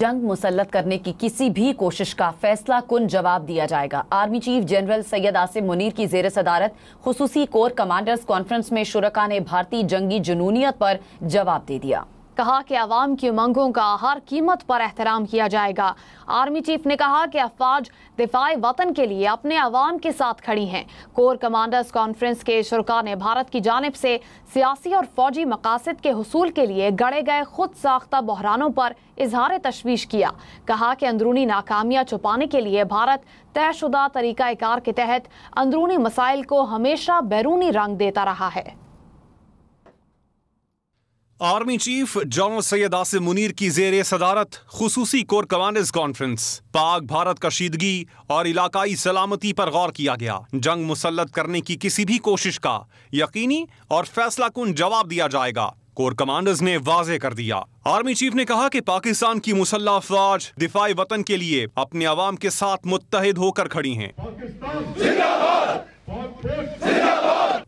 جنگ مسلط کرنے کی کسی بھی کوشش کا فیصلہ کن جواب دیا جائے گا۔ Army chief general Syed Asim Munir کی زیر صدارت خصوصی کور کمانڈرز کانفرنس میں شرکاء نے بھارتی جنگی جنونیت پر جواب دے دیا۔ کہا کہ عوام کی امنگوں کا ہر قیمت پر احترام کیا جائے گا۔ آرمی چیف نے کہا کہ افواج دفاع وطن کے لیے اپنے عوام کے ساتھ کھڑی ہیں۔ کور کمانڈرز کانفرنس کے شرکاء نے بھارت کی جانب سے سیاسی اور فوجی مقاصد کے حصول کے لیے گڑے گئے خود ساختہ بحرانوں پر اظہار تشویش کیا۔ کہا کہ اندرونی ناکامیاں چھپانے کے لیے بھارت طے شدہ طریقہ کار کے تحت اندرونی مسائل کو ہمیشہ بیرونی رنگ دیتا رہا ہے۔ Army chief general Syed Asim Munir کی زیر صدارت خصوصی کور کمانڈرز کانفرنس پاک بھارت کشیدگی اور علاقائی سلامتی پر غور کیا گیا۔ جنگ مسلط کرنے کی کسی بھی کوشش کا یقینی اور فیصلہ کن جواب دیا جائے گا، کور کمانڈرز نے واضح کر دیا۔ آرمی چیف نے کہا کہ پاکستان کی مسلح افواج دفاع وطن کے لیے اپنے عوام کے ساتھ متحد ہو کر کھڑی ہیں۔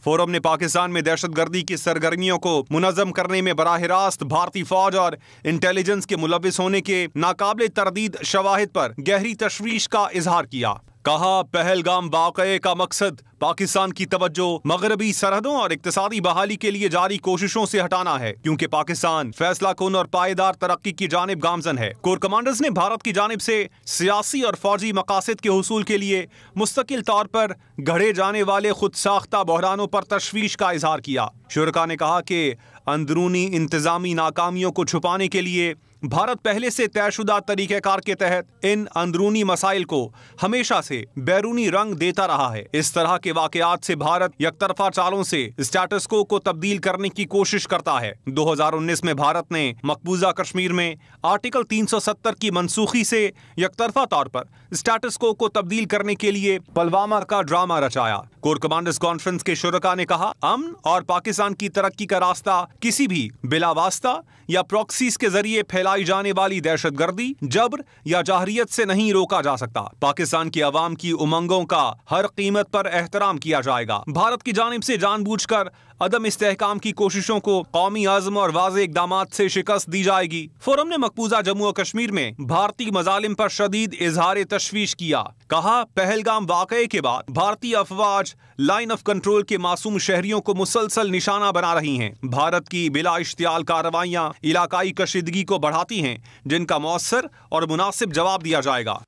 فورم نے پاکستان میں دہشت گردی کی سرگرمیوں کو منظم کرنے میں براہ راست بھارتی فوج اور انٹیلیجنس کے ملوث ہونے کے ناقابل تردید شواہد پر گہری تشویش کا اظہار کیا۔ کہا پہلگام واقعے کا مقصد پاکستان کی توجہ مغربی سرحدوں اور اقتصادی بحالی کے لیے جاری کوششوں سے ہٹانا ہے، کیونکہ پاکستان فیصلہ کن اور پائیدار ترقی کی جانب گامزن ہے۔ کور کمانڈرز نے بھارت کی جانب سے سیاسی اور فوجی مقاصد کے حصول کے لیے مستقل طور پر گھڑے جانے والے خود ساختہ بحرانوں پر تشویش کا اظہار کیا۔ شرکاء نے کہا کہ اندرونی انتظامی ناکامیوں کو چھپانے کے لیے بھارت پہلے سے طے شدہ طریقہ کار کے تحت ان اندرونی مسائل کو ہمیشہ سے بیرونی رنگ دیتا رہا ہے۔ اس طرح کے واقعات سے بھارت یک طرفہ چالوں سے اسٹیٹس کو تبدیل کرنے کی کوشش کرتا ہے۔ 2019 میں بھارت نے مقبوضہ کشمیر میں آرٹیکل 370 کی منسوخی سے یک طرفہ طور پر اسٹیٹس کو تبدیل کرنے کے لیے پلوامہ کا ڈرامہ رچایا۔ کور کمانڈرز کانفرنس کے شرکاء نے کہا امن اور پاکستان کی ترقی کا راستہ کسی بھی بلا واسطہ یا پراکسیز کے ذریعے پھیلائی جانے والی دہشت گردی، جبر یا جاہریت سے نہیں روکا جا سکتا۔ پاکستان کی عوام کی امنگوں کا ہر قیمت پر احترام کیا جائے گا۔ بھارت کی جانب سے جان بوجھ کر عدم استحکام کی کوششوں کو قومی عزم اور واضح اقدامات سے شکست دی جائے گی۔ فورم نے مقبوضہ جموں و کشمیر میں بھارتی مظالم پر شدید اظہار تشویش کیا۔ کہا پہلگام واقعے کے بعد بھارتی افواج لائن آف کنٹرول کے معصوم شہریوں کو مسلسل نشانہ بنا رہی ہیں۔ بھارت کی بلا اشتعال کارروائیاں علاقائی کشیدگی کو بڑھاتی ہیں، جن کا مؤثر اور مناسب جواب دیا جائے گا۔